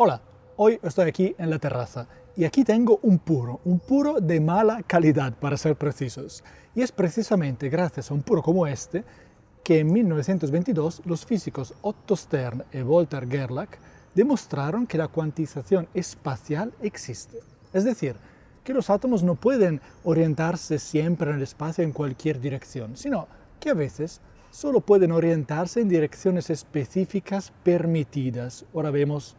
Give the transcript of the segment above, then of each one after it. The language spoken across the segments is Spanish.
Hola, hoy estoy aquí en la terraza y aquí tengo un puro de mala calidad para ser precisos. Y es precisamente gracias a un puro como este que en 1922 los físicos Otto Stern y Walter Gerlach demostraron que la cuantización espacial existe. Es decir, que los átomos no pueden orientarse siempre en el espacio en cualquier dirección, sino que a veces solo pueden orientarse en direcciones específicas permitidas. Ahora vemos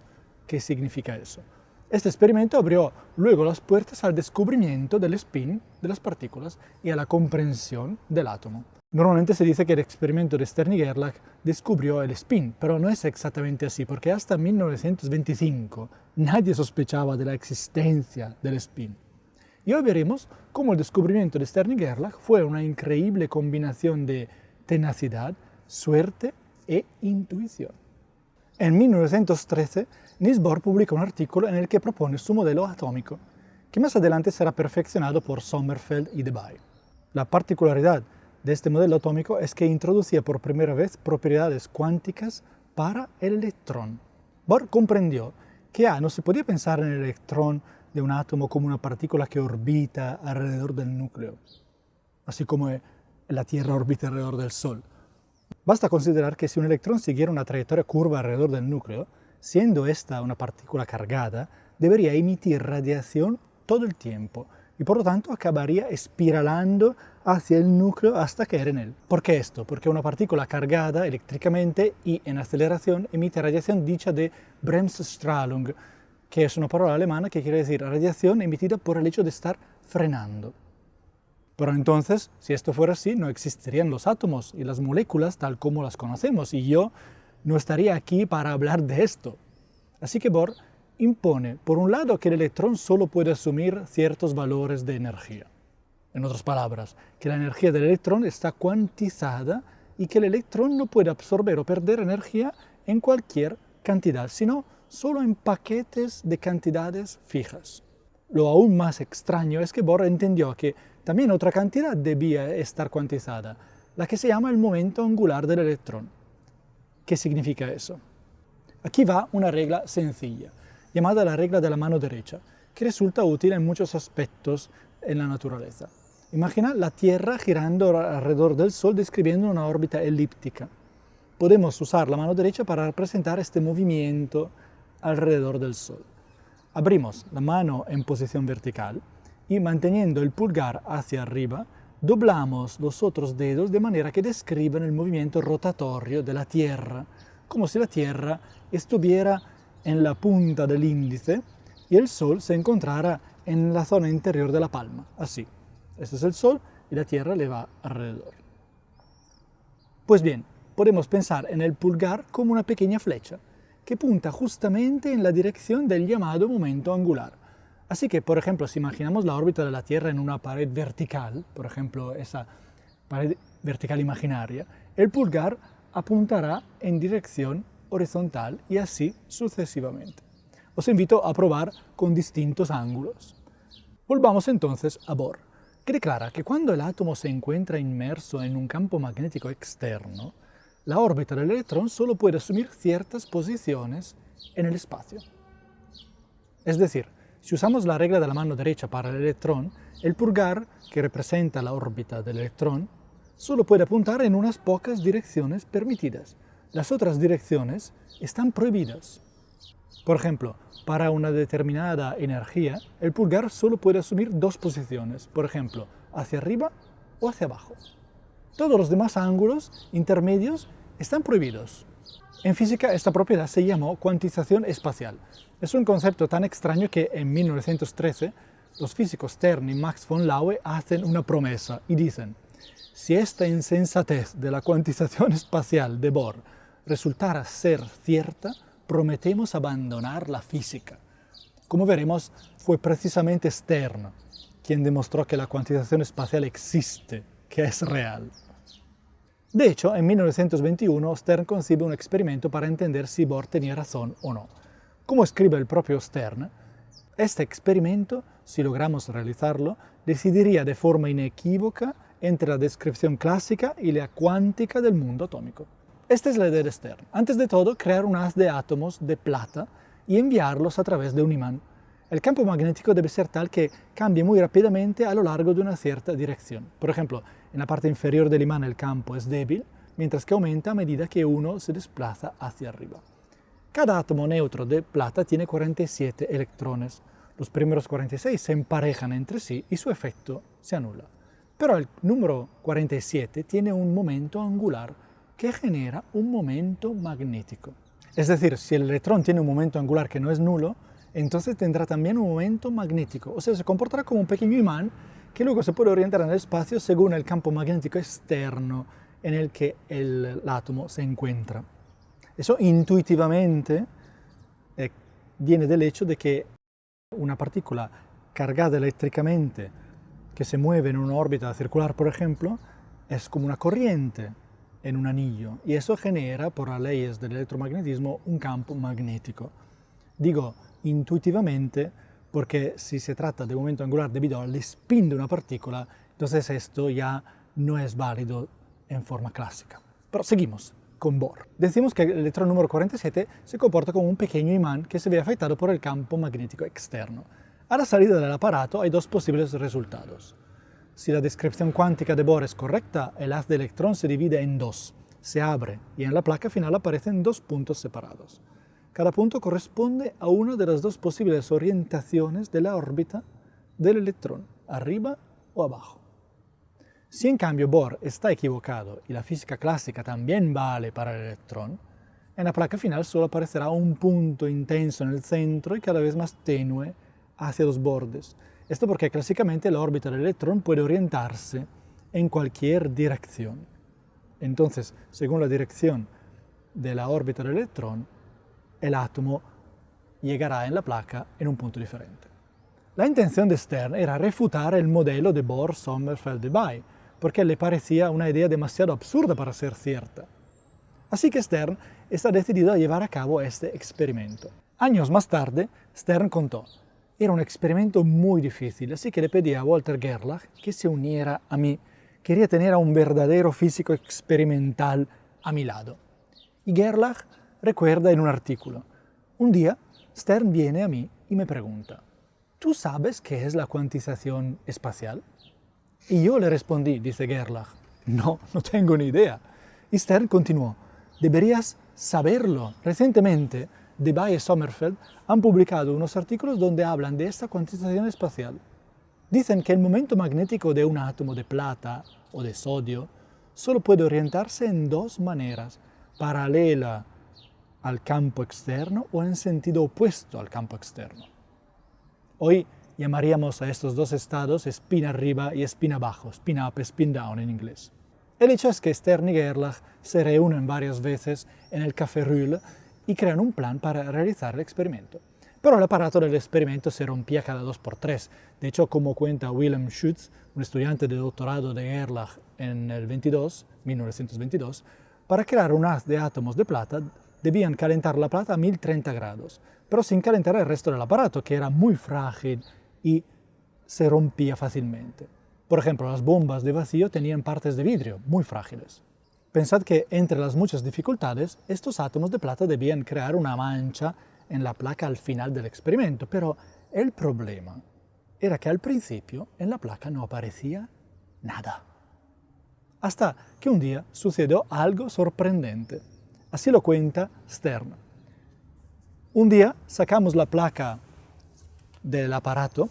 qué significa eso. Este experimento abrió luego las puertas al descubrimiento del spin de las partículas y a la comprensión del átomo. Normalmente se dice que el experimento de Stern y Gerlach descubrió el spin, pero no es exactamente así, porque hasta 1925 nadie sospechaba de la existencia del spin. Y hoy veremos cómo el descubrimiento de Stern y Gerlach fue una increíble combinación de tenacidad, suerte e intuición. En 1913, Niels Bohr publica un artículo en el que propone su modelo atómico, que más adelante será perfeccionado por Sommerfeld y Debye. La particularidad de este modelo atómico es que introducía por primera vez propiedades cuánticas para el electrón. Bohr comprendió que no se podía pensar en el electrón de un átomo como una partícula que orbita alrededor del núcleo, así como la Tierra orbita alrededor del Sol. Basta considerar que si un electrón siguiera una trayectoria curva alrededor del núcleo, siendo esta una partícula cargada, debería emitir radiación todo el tiempo y por lo tanto acabaría espiralando hacia el núcleo hasta caer en él. ¿Por qué esto? Porque una partícula cargada eléctricamente y en aceleración emite radiación dicha de Bremsstrahlung, que es una palabra alemana que quiere decir radiación emitida por el hecho de estar frenando. Pero entonces, si esto fuera así, no existirían los átomos y las moléculas tal como las conocemos, y yo no estaría aquí para hablar de esto. Así que Bohr impone, por un lado, que el electrón solo puede asumir ciertos valores de energía. En otras palabras, que la energía del electrón está cuantizada y que el electrón no puede absorber o perder energía en cualquier cantidad, sino solo en paquetes de cantidades fijas. Lo aún más extraño es que Bohr entendió que también otra cantidad debía estar cuantizada, la que se llama el momento angular del electrón. ¿Qué significa eso? Aquí va una regla sencilla, llamada la regla de la mano derecha, que resulta útil en muchos aspectos en la naturaleza. Imagina la Tierra girando alrededor del Sol describiendo una órbita elíptica. Podemos usar la mano derecha para representar este movimiento alrededor del Sol. Abrimos la mano en posición vertical y manteniendo el pulgar hacia arriba, doblamos los otros dedos de manera que describan el movimiento rotatorio de la Tierra, como si la Tierra estuviera en la punta del índice y el Sol se encontrara en la zona interior de la palma, así. Este es el Sol y la Tierra le va alrededor. Pues bien, podemos pensar en el pulgar como una pequeña flecha que punta justamente en la dirección del llamado momento angular. Así que, por ejemplo, si imaginamos la órbita de la Tierra en una pared vertical, por ejemplo, esa pared vertical imaginaria, el pulgar apuntará en dirección horizontal y así sucesivamente. Os invito a probar con distintos ángulos. Volvamos entonces a Bohr, que declara que cuando el átomo se encuentra inmerso en un campo magnético externo, la órbita del electrón solo puede asumir ciertas posiciones en el espacio. Es decir, si usamos la regla de la mano derecha para el electrón, el pulgar, que representa la órbita del electrón, solo puede apuntar en unas pocas direcciones permitidas. Las otras direcciones están prohibidas. Por ejemplo, para una determinada energía, el pulgar solo puede asumir dos posiciones, por ejemplo, hacia arriba o hacia abajo. Todos los demás ángulos intermedios están prohibidos. En física esta propiedad se llamó cuantización espacial. Es un concepto tan extraño que en 1913 los físicos Stern y Max von Laue hacen una promesa y dicen: si esta insensatez de la cuantización espacial de Bohr resultara ser cierta, prometemos abandonar la física. Como veremos, fue precisamente Stern quien demostró que la cuantización espacial existe, que es real. De hecho, en 1921 Stern concibe un experimento para entender si Bohr tenía razón o no. Como escribe el propio Stern, este experimento, si logramos realizarlo, decidiría de forma inequívoca entre la descripción clásica y la cuántica del mundo atómico. Esta es la idea de Stern. Antes de todo, crear un haz de átomos de plata y enviarlos a través de un imán. El campo magnético debe ser tal que cambie muy rápidamente a lo largo de una cierta dirección. Por ejemplo, en la parte inferior del imán el campo es débil, mientras que aumenta a medida que uno se desplaza hacia arriba. Cada átomo neutro de plata tiene 47 electrones. Los primeros 46 se emparejan entre sí y su efecto se anula. Pero el número 47 tiene un momento angular que genera un momento magnético. Es decir, si el electrón tiene un momento angular que no es nulo, entonces tendrá también un momento magnético, o sea, se comportará como un pequeño imán que luego se puede orientar en el espacio según el campo magnético externo en el que el átomo se encuentra. Eso intuitivamente viene del hecho de que una partícula cargada eléctricamente que se mueve en una órbita circular, por ejemplo, es como una corriente en un anillo y eso genera, por las leyes del electromagnetismo, un campo magnético. Digo intuitivamente porque si se trata de un momento angular debido al spin de una partícula, entonces esto ya no es válido en forma clásica. Pero seguimos con Bohr. Decimos que el electrón número 47 se comporta como un pequeño imán que se ve afectado por el campo magnético externo. A la salida del aparato hay dos posibles resultados. Si la descripción cuántica de Bohr es correcta, el haz de electrón se divide en dos, se abre y en la placa final aparecen dos puntos separados. Cada punto corresponde a una de las dos posibles orientaciones de la órbita del electrón, arriba o abajo. Si en cambio Bohr está equivocado y la física clásica también vale para el electrón, en la placa final solo aparecerá un punto intenso en el centro y cada vez más tenue hacia los bordes. Esto porque clásicamente la órbita del electrón puede orientarse en cualquier dirección. Entonces, según la dirección de la órbita del electrón, el átomo llegará en la placa en un punto diferente. La intención de Stern era refutar el modelo de Bohr-Sommerfeld-Debye, porque le parecía una idea demasiado absurda para ser cierta. Así que Stern está decidido a llevar a cabo este experimento. Años más tarde, Stern contó: era un experimento muy difícil, así que le pedí a Walter Gerlach que se uniera a mí. Quería tener a un verdadero físico experimental a mi lado. Y Gerlach recuerda en un artículo: un día Stern viene a mí y me pregunta: ¿tú sabes qué es la cuantización espacial? Y yo le respondí, dice Gerlach, no tengo ni idea. Y Stern continuó: deberías saberlo. Recientemente, Debye y Sommerfeld han publicado unos artículos donde hablan de esta cuantización espacial. Dicen que el momento magnético de un átomo de plata o de sodio solo puede orientarse en dos maneras, paralela al campo externo o en sentido opuesto al campo externo. Hoy llamaríamos a estos dos estados spin arriba y spin abajo, spin up, spin down en inglés. El hecho es que Stern y Gerlach se reúnen varias veces en el Café Ruhl y crean un plan para realizar el experimento. Pero el aparato del experimento se rompía cada 2 por 3. De hecho, como cuenta Wilhelm Schütz, un estudiante de doctorado de Gerlach en el 1922, para crear un haz de átomos de plata debían calentar la plata a 1030 grados, pero sin calentar el resto del aparato, que era muy frágil y se rompía fácilmente. Por ejemplo, las bombas de vacío tenían partes de vidrio muy frágiles. Pensad que entre las muchas dificultades, estos átomos de plata debían crear una mancha en la placa al final del experimento, pero el problema era que al principio en la placa no aparecía nada. Hasta que un día sucedió algo sorprendente. Así lo cuenta Stern. Un día sacamos la placa del aparato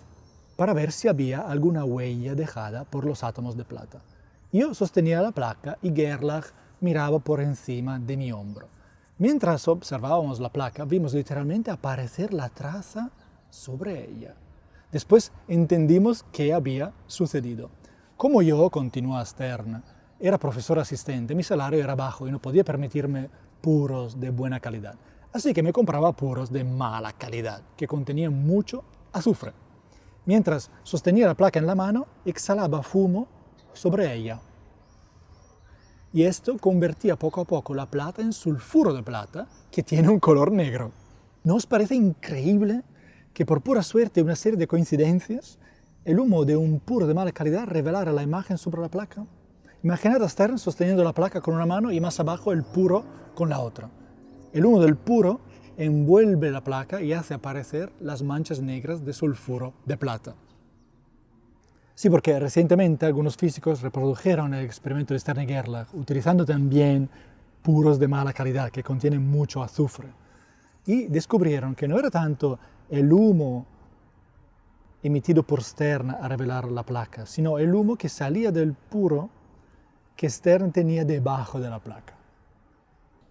para ver si había alguna huella dejada por los átomos de plata. Yo sostenía la placa y Gerlach miraba por encima de mi hombro. Mientras observábamos la placa, vimos literalmente aparecer la traza sobre ella. Después entendimos qué había sucedido. Como yo, continúa Stern, era profesor asistente, mi salario era bajo y no podía permitirme puros de buena calidad. Así que me compraba puros de mala calidad, que contenían mucho azufre. Mientras sostenía la placa en la mano, exhalaba fumo sobre ella. Y esto convertía poco a poco la plata en sulfuro de plata, que tiene un color negro. ¿No os parece increíble que por pura suerte y una serie de coincidencias, el humo de un puro de mala calidad revelara la imagen sobre la placa? Imaginad a Stern sosteniendo la placa con una mano y más abajo el puro con la otra. El humo del puro envuelve la placa y hace aparecer las manchas negras de sulfuro de plata. Sí, porque recientemente algunos físicos reprodujeron el experimento de Stern-Gerlach utilizando también puros de mala calidad que contienen mucho azufre. Y descubrieron que no era tanto el humo emitido por Stern a revelar la placa, sino el humo que salía del puro que Stern tenía debajo de la placa.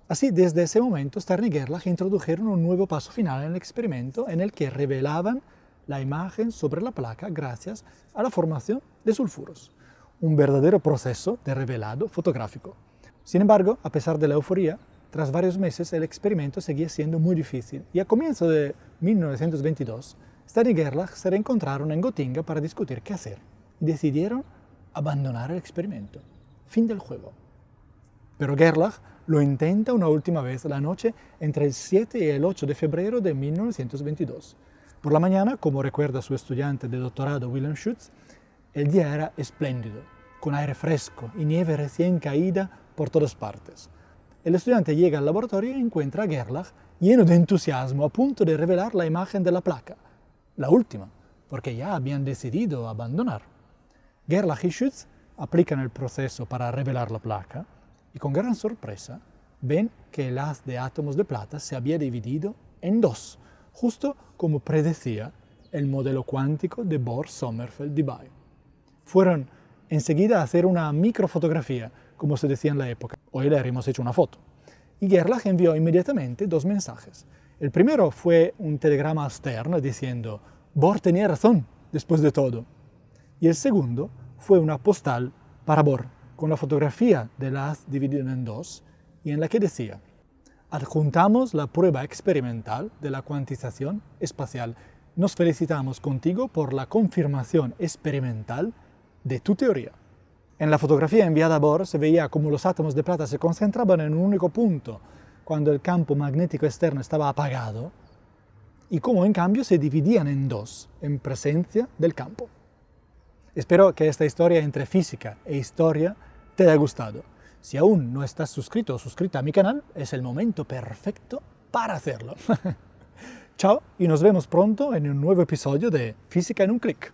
Así, desde ese momento, Stern y Gerlach introdujeron un nuevo paso final en el experimento en el que revelaban la imagen sobre la placa gracias a la formación de sulfuros, un verdadero proceso de revelado fotográfico. Sin embargo, a pesar de la euforía, tras varios meses el experimento seguía siendo muy difícil y a comienzo de 1922, Stern y Gerlach se reencontraron en Gotinga para discutir qué hacer y decidieron abandonar el experimento. Fin del juego. Pero Gerlach lo intenta una última vez la noche entre el 7 y el 8 de febrero de 1922. Por la mañana, como recuerda su estudiante de doctorado Wilhelm Schütz, el día era espléndido, con aire fresco y nieve recién caída por todas partes. El estudiante llega al laboratorio y encuentra a Gerlach lleno de entusiasmo, a punto de revelar la imagen de la placa, la última, porque ya habían decidido abandonar. Gerlach y Schütz aplican el proceso para revelar la placa y con gran sorpresa ven que el haz de átomos de plata se había dividido en dos, justo como predecía el modelo cuántico de Bohr-Sommerfeld-Debye. Fueron enseguida a hacer una microfotografía, como se decía en la época. Hoy le hemos hecho una foto. Y Gerlach envió inmediatamente dos mensajes. El primero fue un telegrama a Stern diciendo «Bohr tenía razón, después de todo». Y el segundo fue una postal para Bohr, con la fotografía del haz dividido en dos, y en la que decía «Adjuntamos la prueba experimental de la cuantización espacial. Nos felicitamos contigo por la confirmación experimental de tu teoría». En la fotografía enviada a Bohr se veía cómo los átomos de plata se concentraban en un único punto cuando el campo magnético externo estaba apagado y cómo en cambio se dividían en dos en presencia del campo. Espero que esta historia entre física e historia te haya gustado. Si aún no estás suscrito o suscrita a mi canal, es el momento perfecto para hacerlo. Chao y nos vemos pronto en un nuevo episodio de Física en un clic.